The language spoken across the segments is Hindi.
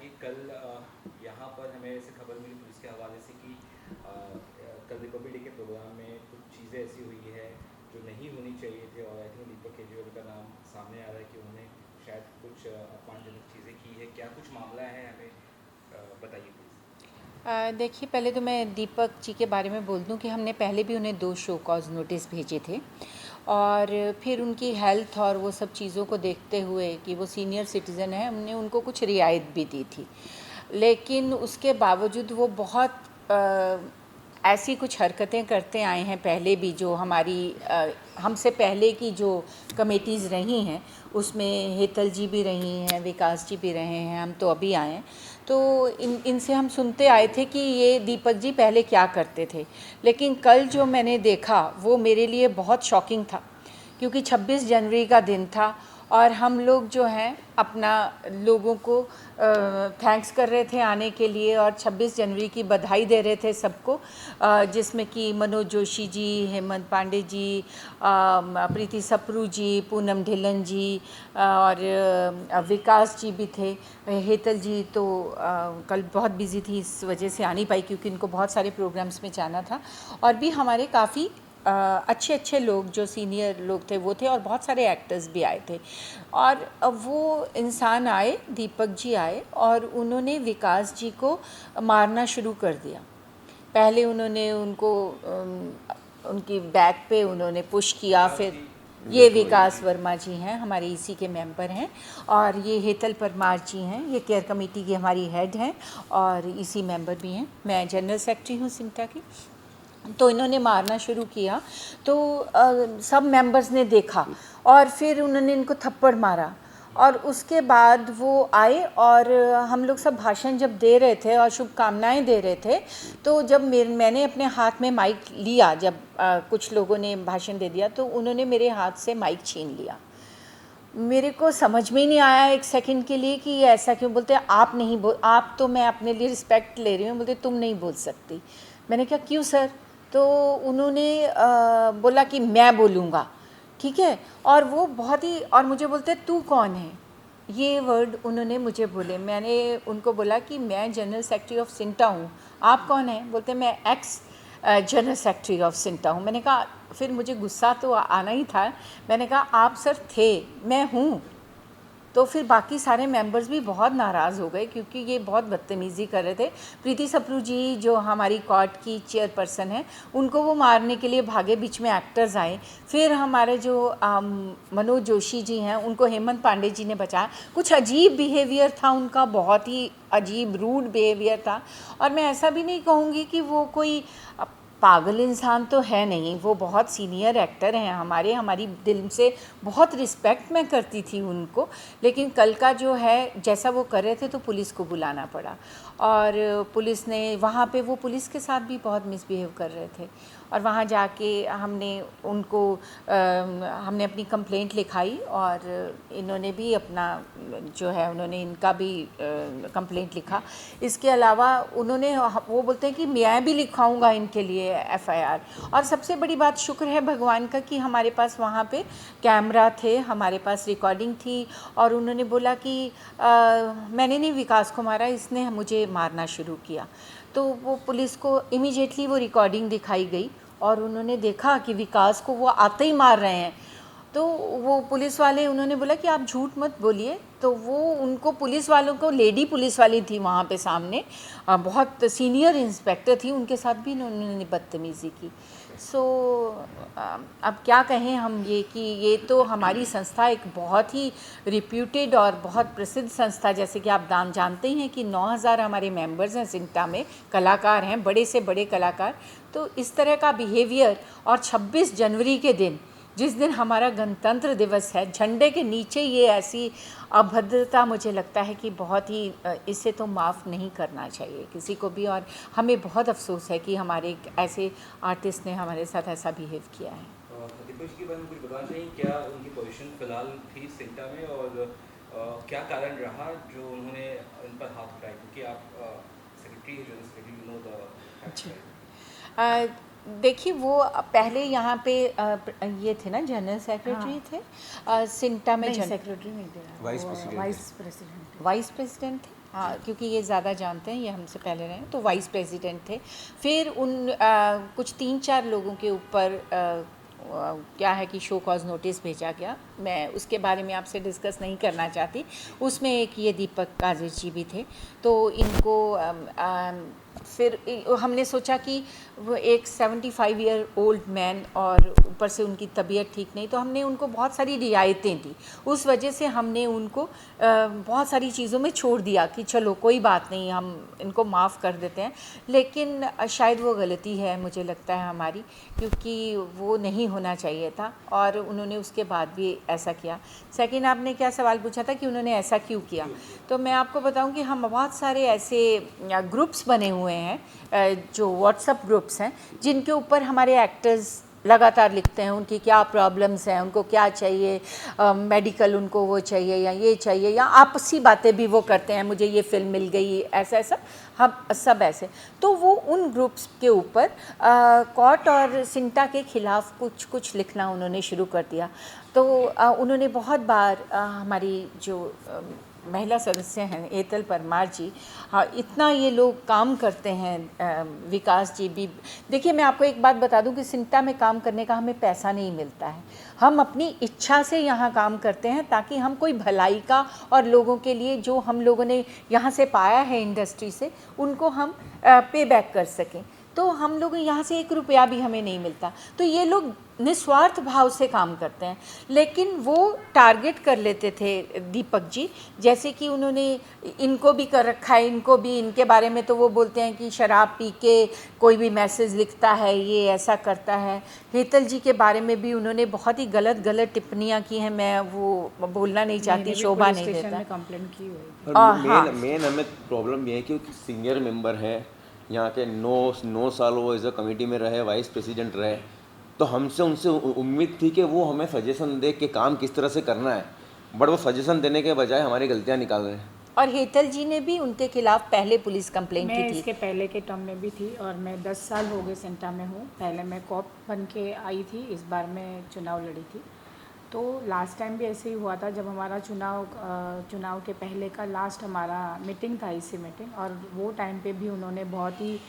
कि कल यहाँ पर हमें ऐसे खबर मिली पुलिस के हवाले से कि कल रिपब्लिक डे के प्रोग्राम में कुछ चीज़ें ऐसी हुई है जो नहीं होनी चाहिए थी, और आई थिंक दीपक केजरीवाल का नाम सामने आ रहा है कि उन्होंने शायद कुछ अपमानजनक चीज़ें की है। क्या कुछ मामला है, हमें बताइए प्लीज़। देखिए, पहले तो मैं दीपक जी के बारे में बोल दूं कि हमने पहले भी उन्हें 2 शो कॉज नोटिस भेजे थे, और फिर उनकी हेल्थ और वो सब चीज़ों को देखते हुए कि वो सीनियर सिटीज़न है, हमने उनको कुछ रियायत भी दी थी। लेकिन उसके बावजूद वो बहुत ऐसी कुछ हरकतें करते आए हैं पहले भी, जो हमारी हमसे पहले की जो कमेटीज़ रही हैं उसमें हेतल जी भी रही हैं, विकास जी भी रहे हैं, हम तो अभी आए हैं। तो इनसे हम सुनते आए थे कि ये दीपक जी पहले क्या करते थे। लेकिन कल जो मैंने देखा वो मेरे लिए बहुत शॉकिंग था, क्योंकि 26 जनवरी का दिन था और हम लोग जो हैं अपना लोगों को थैंक्स कर रहे थे आने के लिए, और 26 जनवरी की बधाई दे रहे थे सबको, जिसमें कि मनोज जोशी जी, हेमंत पांडे जी, प्रीति सप्रू जी, पूनम ढिल्लन जी, और विकास जी भी थे। हेतल जी तो कल बहुत बिजी थी, इस वजह से आ नहीं पाई क्योंकि इनको बहुत सारे प्रोग्राम्स में जाना था। और भी हमारे काफ़ी अच्छे अच्छे लोग जो सीनियर लोग थे वो थे, और बहुत सारे एक्टर्स भी आए थे। और वो इंसान आए, दीपक जी आए, और उन्होंने विकास जी को मारना शुरू कर दिया। पहले उन्होंने उनको उनकी बैक पे उन्होंने पुश किया, फिर ये विकास वर्मा जी हैं, हमारे ईसी के मेंबर हैं, और ये हेतल परमार जी हैं, ये केयर कमेटी की हमारी हेड हैं और ईसी मेंबर भी हैं। मैं जनरल सेक्रेटरी हूँ सिंटा की। तो इन्होंने मारना शुरू किया, तो सब मेंबर्स ने देखा और फिर उन्होंने इनको थप्पड़ मारा। और उसके बाद वो आए और हम लोग सब भाषण जब दे रहे थे और शुभकामनाएं दे रहे थे, तो जब मैंने अपने हाथ में माइक लिया, जब कुछ लोगों ने भाषण दे दिया, तो उन्होंने मेरे हाथ से माइक छीन लिया। मेरे को समझ में ही नहीं आया एक सेकंड के लिए कि ये ऐसा क्यों बोलते हैं। आप नहीं बोल, आप तो मैं अपने लिए रिस्पेक्ट ले रही हूँ, बोलते तुम नहीं बोल सकती। मैंने कहा क्यों सर? तो उन्होंने बोला कि मैं बोलूँगा, ठीक है। और वो बहुत ही, और मुझे बोलते तू कौन है, ये वर्ड उन्होंने मुझे बोले। मैंने उनको बोला कि मैं जनरल सेक्रेटरी ऑफ सिंटा हूँ। आप कौन हैं? बोलते मैं x general secretary of CINTAA हूँ। मैंने कहा, फिर मुझे गुस्सा तो आना ही था। मैंने कहा आप सर थे, मैं हूँ। तो फिर बाकी सारे मेंबर्स भी बहुत नाराज़ हो गए क्योंकि ये बहुत बदतमीज़ी कर रहे थे। प्रीति सप्रू जी जो हमारी कॉर्ट की चेयरपर्सन है, उनको वो मारने के लिए भागे, बीच में एक्टर्स आए। फिर हमारे जो मनोज जोशी जी हैं, उनको हेमंत पांडे जी ने बचाया। कुछ अजीब बिहेवियर था उनका, बहुत ही अजीब रूड बिहेवियर था। और मैं ऐसा भी नहीं कहूँगी कि वो कोई पागल इंसान तो है नहीं, वो बहुत सीनियर एक्टर हैं हमारे, हमारी दिल से बहुत रिस्पेक्ट मैं करती थी उनको। लेकिन कल का जो है, जैसा वो कर रहे थे, तो पुलिस को बुलाना पड़ा। और पुलिस ने वहाँ पे, वो पुलिस के साथ भी बहुत मिसबिहेव कर रहे थे। और वहाँ जाके हमने उनको हमने अपनी कंप्लेंट लिखाई, और इन्होंने भी अपना जो है, उन्होंने इनका भी कंप्लेंट लिखा। इसके अलावा उन्होंने, वो बोलते हैं कि मैं भी लिखाऊंगा इनके लिए एफआईआर। और सबसे बड़ी बात, शुक्र है भगवान का कि हमारे पास वहाँ पे कैमरा थे, हमारे पास रिकॉर्डिंग थी। और उन्होंने बोला कि मैंने नहीं विकास को मारा, इसने मुझे मारना शुरू किया। तो वो पुलिस को इमीडिएटली वो रिकॉर्डिंग दिखाई गई, और उन्होंने देखा कि विकास को वो आते ही मार रहे हैं। तो वो पुलिस वाले, उन्होंने बोला कि आप झूठ मत बोलिए। तो वो उनको, पुलिस वालों को, लेडी पुलिस वाली थी वहाँ पे सामने, बहुत सीनियर इंस्पेक्टर थी, उनके साथ भी उन्होंने बदतमीज़ी की। सो अब क्या कहें हम, ये कि ये तो हमारी संस्था एक बहुत ही रिप्यूटेड और बहुत प्रसिद्ध संस्था, जैसे कि आप जानते ही हैं कि 9000 हमारे मेंबर्स हैं सिंटा में, कलाकार हैं, बड़े से बड़े कलाकार। तो इस तरह का बिहेवियर, और 26 जनवरी के दिन, जिस दिन हमारा गणतंत्र दिवस है, झंडे के नीचे ये ऐसी अभद्रता, मुझे लगता है कि बहुत ही, इसे तो माफ़ नहीं करना चाहिए किसी को भी। और हमें बहुत अफसोस है कि हमारे ऐसे आर्टिस्ट ने हमारे साथ ऐसा बिहेव किया है। दीपक जी के बारे में कुछ बताना चाहिए, क्या उनकी पोजीशन फिलहाल थी सिंटा में, और क्या कारण रहा जो उन्होंने इन पर हाथ उठाया, क्योंकि आप सेक्रेटरी है, general secretary, you know the facts. देखिए, वो पहले यहाँ पे ये थे ना, जनरल सेक्रेटरी थे सिंटा में। सेक्रेटरी नहीं थे, वाइस प्रेसिडेंट वाइस प्रेसिडेंट थे। हाँ, क्योंकि ये ज़्यादा जानते हैं, ये हमसे पहले रहे, तो वाइस प्रेसिडेंट थे। फिर उन कुछ 3-4 लोगों के ऊपर क्या है कि शो कॉज नोटिस भेजा गया। मैं उसके बारे में आपसे डिस्कस नहीं करना चाहती। उसमें एक ये दीपक काज़ी जी भी थे। तो इनको फिर हमने सोचा कि वो एक 75 ईयर ओल्ड मैन और ऊपर से उनकी तबीयत ठीक नहीं, तो हमने उनको बहुत सारी रियायतें दी। उस वजह से हमने उनको बहुत सारी चीज़ों में छोड़ दिया कि चलो कोई बात नहीं, हम इनको माफ़ कर देते हैं। लेकिन शायद वो गलती है, मुझे लगता है हमारी, क्योंकि वो नहीं होना चाहिए था और उन्होंने उसके बाद भी ऐसा किया। सेकंड, आपने क्या सवाल पूछा था कि उन्होंने ऐसा क्यों किया? तो मैं आपको बताऊं कि हम बहुत सारे ऐसे ग्रुप्स बने हुए हैं, जो व्हाट्सएप ग्रुप्स हैं, जिनके ऊपर हमारे एक्टर्स लगातार लिखते हैं उनकी क्या प्रॉब्लम्स हैं, उनको क्या चाहिए, मेडिकल उनको वो चाहिए या ये चाहिए, या आपसी बातें भी वो करते हैं, मुझे ये फ़िल्म मिल गई, ऐसा ऐसा, हम सब ऐसे। तो वो उन ग्रुप्स के ऊपर कॉट और सिंटा के ख़िलाफ़ कुछ कुछ लिखना उन्होंने शुरू कर दिया। तो उन्होंने बहुत बार हमारी जो महिला सदस्य हैं एतल परमार जी, हाँ, इतना ये लोग काम करते हैं, विकास जी भी। देखिए, मैं आपको एक बात बता दूं कि सिंटा में काम करने का हमें पैसा नहीं मिलता है। हम अपनी इच्छा से यहाँ काम करते हैं ताकि हम कोई भलाई का और लोगों के लिए जो हम लोगों ने यहाँ से पाया है इंडस्ट्री से, उनको हम पे बैक कर सकें। तो हम लोग यहाँ से 1 रुपया भी हमें नहीं मिलता। तो ये लोग निस्वार्थ भाव से काम करते हैं, लेकिन वो टारगेट कर लेते थे दीपक जी, जैसे कि उन्होंने इनको भी कर रखा है, इनको भी, इनके बारे में तो वो बोलते हैं कि शराब पी के कोई भी मैसेज लिखता है, ये ऐसा करता है। हेतल जी के बारे में भी उन्होंने बहुत ही गलत गलत टिप्पणियाँ की हैं, मैं वो बोलना नहीं चाहती, शोभा नहीं देता। कंप्लेंट की हुई। हाँ, मेन हमें प्रॉब्लम ये है कि सीनियर मेंबर है यहाँ के, 9 साल वो एज अ कमेटी में रहे, वाइस प्रेसिडेंट रहे, तो हमसे उनसे उम्मीद थी कि वो हमें सजेशन दे कि काम किस तरह से करना है, बट वो सजेशन देने के बजाय हमारी गलतियाँ निकाल रहे हैं। और हेतल जी ने भी उनके खिलाफ पहले पुलिस कंप्लेंट की मैं थी। इसके पहले के टर्म में भी थी और मैं 10 साल हो गए सेंटा में हूँ। पहले मैं कॉप बन के आई थी, इस बार मैं चुनाव लड़ी थी। तो लास्ट टाइम भी ऐसे ही हुआ था, जब हमारा चुनाव के पहले का लास्ट हमारा मीटिंग था, इसी मीटिंग, और वो टाइम पे भी उन्होंने बहुत ही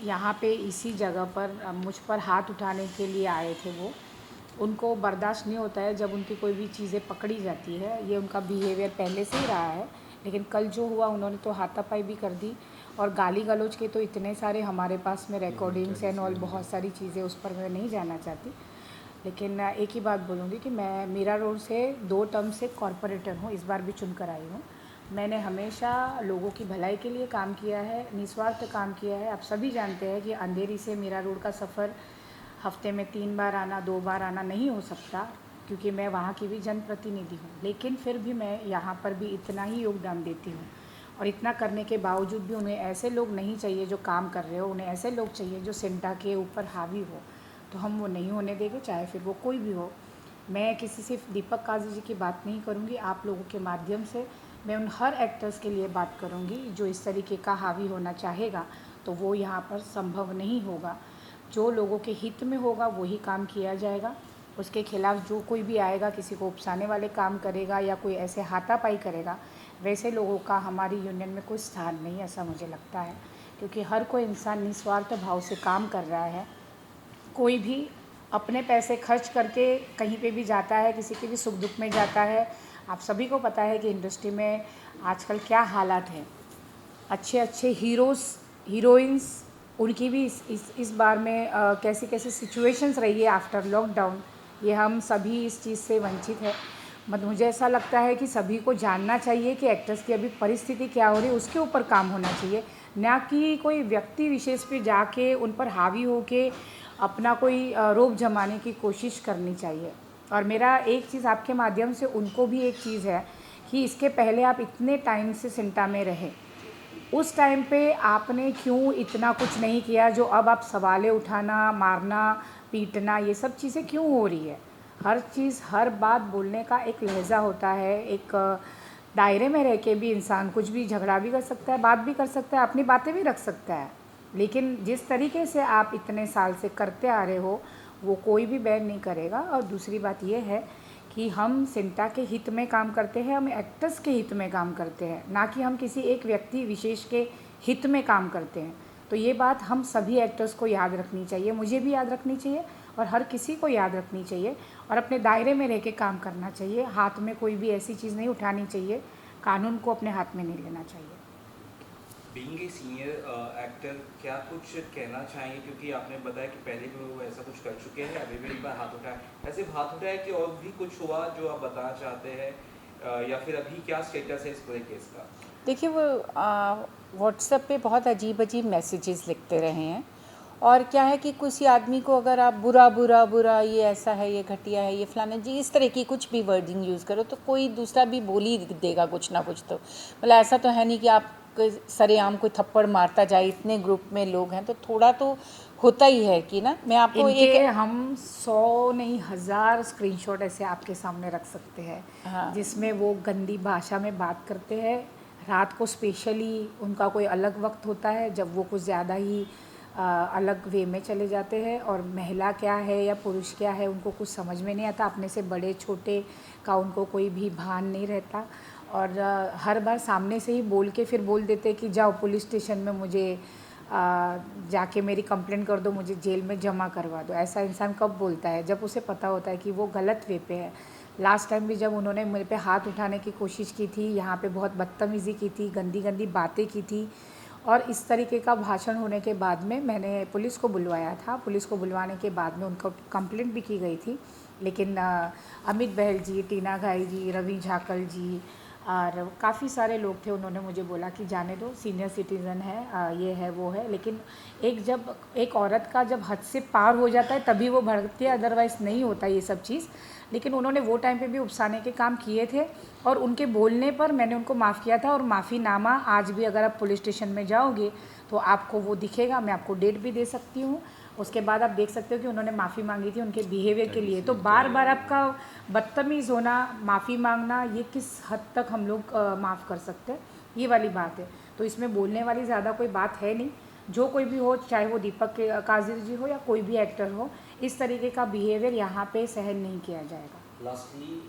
यहाँ पे इसी जगह पर मुझ पर हाथ उठाने के लिए आए थे। वो उनको बर्दाश्त नहीं होता है जब उनकी कोई भी चीज़ें पकड़ी जाती है, ये उनका बिहेवियर पहले से ही रहा है। लेकिन कल जो हुआ, उन्होंने तो हाथापाई भी कर दी और गाली गलौज के तो इतने सारे हमारे पास में रिकॉर्डिंग्स एंड ऑल, बहुत सारी चीज़ें, उस पर मैं नहीं जाना चाहती। लेकिन एक ही बात बोलूँगी कि मैं मीरा रोड से 2 टर्म से कॉरपोरेटर हूँ, इस बार भी चुन कर आई हूँ। मैंने हमेशा लोगों की भलाई के लिए काम किया है, निस्वार्थ काम किया है। आप सभी जानते हैं कि अंधेरी से मीरा रोड का सफ़र हफ्ते में 3 बार आना, 2 बार आना नहीं हो सकता, क्योंकि मैं वहाँ की भी जनप्रतिनिधि हूँ। लेकिन फिर भी मैं यहाँ पर भी इतना ही योगदान देती हूँ, और इतना करने के बावजूद भी उन्हें ऐसे लोग नहीं चाहिए जो काम कर रहे हो, उन्हें ऐसे लोग चाहिए जो सिंटा के ऊपर हावी हो। तो हम वो नहीं होने देंगे, चाहे फिर वो कोई भी हो। मैं किसी सिर्फ दीपक काजी जी की बात नहीं करूँगी, आप लोगों के माध्यम से मैं उन हर एक्टर्स के लिए बात करूँगी जो इस तरीके का हावी होना चाहेगा, तो वो यहाँ पर संभव नहीं होगा। जो लोगों के हित में होगा वही काम किया जाएगा। उसके खिलाफ़ जो कोई भी आएगा, किसी को उकसाने वाले काम करेगा या कोई ऐसे हाथापाई करेगा, वैसे लोगों का हमारी यूनियन में कोई स्थान नहीं, ऐसा मुझे लगता है। क्योंकि हर कोई इंसान निस्वार्थ भाव से काम कर रहा है। कोई भी अपने पैसे खर्च करके कहीं पे भी जाता है, किसी के भी सुख दुख में जाता है। आप सभी को पता है कि इंडस्ट्री में आजकल क्या हालात हैं। अच्छे अच्छे हीरोज़, हीरोइंस, उनकी भी इस बार में कैसी कैसी सिचुएशंस रही है आफ्टर लॉकडाउन, ये हम सभी इस चीज़ से वंचित है। मतलब मुझे ऐसा लगता है कि सभी को जानना चाहिए कि एक्टर्स की अभी परिस्थिति क्या हो रही है, उसके ऊपर काम होना चाहिए, ना कि कोई व्यक्ति विशेष पे जाके उन पर हावी होके अपना कोई रोब जमाने की कोशिश करनी चाहिए। और मेरा एक चीज़ आपके माध्यम से उनको भी एक चीज़ है कि इसके पहले आप इतने टाइम से सिंटा में रहे, उस टाइम पे आपने क्यों इतना कुछ नहीं किया जो अब आप सवालें उठाना, मारना, पीटना, ये सब चीज़ें क्यों हो रही है? हर चीज़, हर बात बोलने का एक लहज़ा होता है। एक दायरे में रह के भी इंसान कुछ भी झगड़ा भी कर सकता है, बात भी कर सकता है, अपनी बातें भी रख सकता है। लेकिन जिस तरीके से आप इतने साल से करते आ रहे हो, वो कोई भी बैन नहीं करेगा। और दूसरी बात ये है कि हम सेंटा के हित में काम करते हैं, हम एक्टर्स के हित में काम करते हैं, ना कि हम किसी एक व्यक्ति विशेष के हित में काम करते हैं। तो ये बात हम सभी एक्टर्स को याद रखनी चाहिए, मुझे भी याद रखनी चाहिए और हर किसी को याद रखनी चाहिए और अपने दायरे में रह के काम करना चाहिए। हाथ में कोई भी ऐसी चीज़ नहीं उठानी चाहिए, कानून को अपने हाथ में नहीं लेना चाहिए। बीइंग ए सीनियर एक्टर क्या कुछ कहना चाहेंगे, क्योंकि आपने बताया कि पहले भी वो ऐसा कुछ कर चुके हैं, अभी भी एक बार हाथ उठाया, ऐसे हाथ उठाया कि और भी कुछ हुआ जो आप बताना चाहते हैं या फिर अभी क्या स्टेटस है इस पूरे केस का? देखिए वो व्हाट्सएप पे बहुत अजीब अजीब मैसेजेस लिखते रहे हैं और क्या है कि किसी आदमी को अगर आप बुरा बुरा बुरा, ये ऐसा है, ये घटिया है, ये फलाना जी, इस तरह की कुछ भी वर्डिंग यूज़ करो तो कोई दूसरा भी बोल ही देगा कुछ ना कुछ। तो मतलब ऐसा तो है नहीं कि आप सरेआम कोई थप्पड़ मारता जाए, इतने ग्रुप में लोग हैं तो थोड़ा तो होता ही है कि ना। मैं आपको इनके हम 100 नहीं 1000 स्क्रीनशॉट ऐसे आपके सामने रख सकते हैं। हाँ। जिसमें वो गंदी भाषा में बात करते हैं। रात को स्पेशली उनका कोई अलग वक्त होता है जब वो कुछ ज़्यादा ही अलग वे में चले जाते हैं और महिला क्या है या पुरुष क्या है उनको कुछ समझ में नहीं आता। अपने से बड़े छोटे का उनको कोई भी भान नहीं रहता और हर बार सामने से ही बोल के फिर बोल देते कि जाओ पुलिस स्टेशन में मुझे जाके मेरी कंप्लेंट कर दो, मुझे जेल में जमा करवा दो। ऐसा इंसान कब बोलता है? जब उसे पता होता है कि वो गलत वे पे है। लास्ट टाइम भी जब उन्होंने मेरे पे हाथ उठाने की कोशिश की थी, यहाँ पे बहुत बदतमीज़ी की थी, गंदी गंदी बातें की थी और इस तरीके का भाषण होने के बाद में मैंने पुलिस को बुलवाया था। पुलिस को बुलवाने के बाद में उनको कंप्लेंट भी की गई थी, लेकिन अमित बहल जी, टीना घाई जी, रवि झाकल जी और काफ़ी सारे लोग थे, उन्होंने मुझे बोला कि जाने दो, सीनियर सिटीज़न है, ये है वो है। लेकिन एक औरत का जब हद से पार हो जाता है तभी वो भड़कती है, अदरवाइज़ नहीं होता ये सब चीज़। लेकिन उन्होंने वो टाइम पे भी उकसाने के काम किए थे और उनके बोलने पर मैंने उनको माफ़ किया था और माफ़ीनामा आज भी अगर आप पुलिस स्टेशन में जाओगे तो आपको वो दिखेगा। मैं आपको डेट भी दे सकती हूँ। उसके बाद आप देख सकते हो कि उन्होंने माफ़ी मांगी थी उनके बिहेवियर के लिए। तो बार बार आपका बदतमीज़ होना, माफ़ी मांगना, ये किस हद तक हम लोग माफ़ कर सकते हैं, ये वाली बात है। तो इसमें बोलने वाली ज़्यादा कोई बात है नहीं। जो कोई भी हो, चाहे वो दीपक काज़ी जी हो या कोई भी एक्टर हो, इस तरीके का बिहेवियर यहाँ पे सहन नहीं किया जाएगा। लास्टली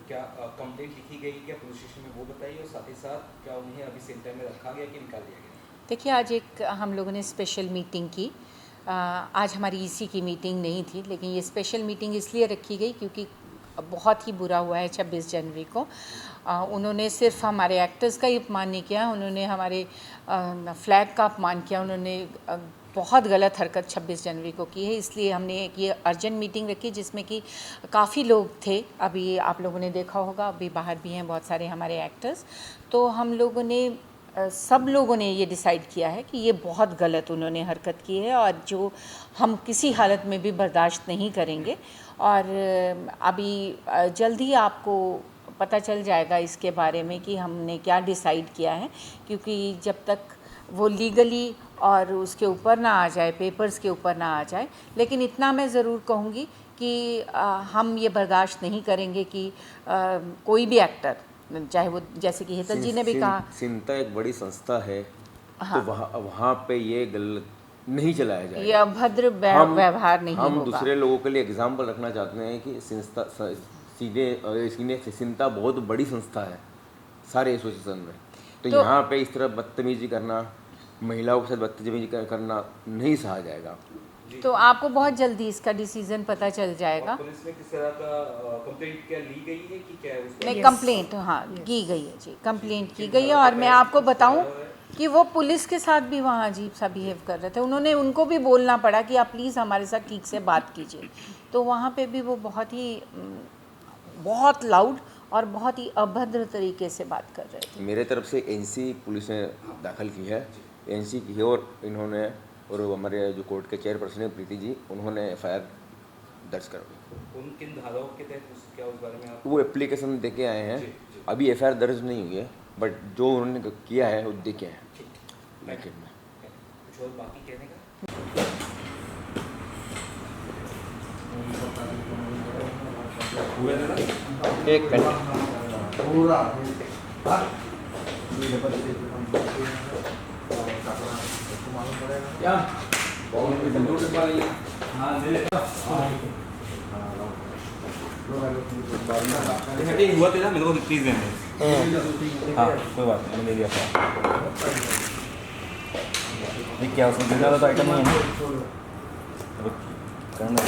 क्या कंप्लेंट लिखी गई क्या पुलिस स्टेशन में, वो बताइए, और साथ ही साथ क्या उन्हें अभी सेंटर में रखा गया कि निकाल दिया गया? देखिए आज एक हम लोगों ने स्पेशल मीटिंग की। आज हमारी ईसी की मीटिंग नहीं थी, लेकिन ये स्पेशल मीटिंग इसलिए रखी गई क्योंकि बहुत ही बुरा हुआ है 26 जनवरी को। उन्होंने सिर्फ हमारे एक्टर्स का ही अपमान नहीं किया, उन्होंने हमारे फ्लैग का अपमान किया। उन्होंने बहुत गलत हरकत 26 जनवरी को की है, इसलिए हमने एक ये अर्जेंट मीटिंग रखी जिसमें कि काफ़ी लोग थे। अभी आप लोगों ने देखा होगा, अभी बाहर भी हैं बहुत सारे हमारे एक्टर्स। तो हम लोगों ने सब लोगों ने ये डिसाइड किया है कि ये बहुत गलत उन्होंने हरकत की है और जो हम किसी हालत में भी बर्दाश्त नहीं करेंगे। और अभी जल्द ही आपको पता चल जाएगा इसके बारे में कि हमने क्या डिसाइड किया है, क्योंकि जब तक वो लीगली और उसके ऊपर ना आ जाए, पेपर्स के ऊपर ना आ जाए। लेकिन इतना मैं ज़रूर कहूँगी कि हम ये बर्दाश्त नहीं करेंगे कि कोई भी एक्टर, चाहे वो जैसे कि हेतल जी ने भी कहा, सिंता एक बड़ी संस्था है। हाँ। तो वहाँ पे ये गलत नहीं चलाया जाएगा, ये अभद्र व्यवहार नहीं होगा। हम दूसरे लोगों के लिए एग्जाम्पल रखना चाहते हैं कि सिंता बहुत बड़ी संस्था है सारे एसोसिएशन में। तो यहाँ पे इस तरह बदतमीजी करना, महिलाओं के साथ बदतमीजी करना नहीं सहा जाएगा। तो आपको बहुत जल्दी इसका डिसीजन पता चल जाएगा। पुलिस में किस तरह का कंप्लेंट क्या ली गई है कि क्या है उसका? नहीं, कंप्लेंट हाँ की गई है जी, कंप्लेंट की गई है। और मैं आपको बताऊं कि वो पुलिस के साथ भी वहाँ अजीब सा बिहेव कर रहे थे। उनको भी बोलना पड़ा कि आप प्लीज़ हमारे साथ ठीक से बात कीजिए। तो वहाँ पे भी वो बहुत लाउड और बहुत ही अभद्र तरीके से बात कर रहे थे। मेरे तरफ से एनसी पुलिस ने दाखिल की है, एनसी की है, और इन्होंने और हमारे जो कोर्ट के चेयरपर्सन है प्रीति जी, उन्होंने एफआईआर दर्ज करवाई। उन किन धाराओं के तहत क्या उस बारे में आप? वो एप्लीकेशन दे के आए हैं। अभी एफआईआर दर्ज नहीं हुई है, बट जो उन्होंने किया है वो दे के हैं मैकेट में। कुछ और बाकी कहने का? एक क्या हुआ तेरा मेरे को प्लीज देने। हाँ कोई बात नहीं, मैंने ले लिया था। ये क्या उसमें देने वाला तो आइटम नहीं है ना? करना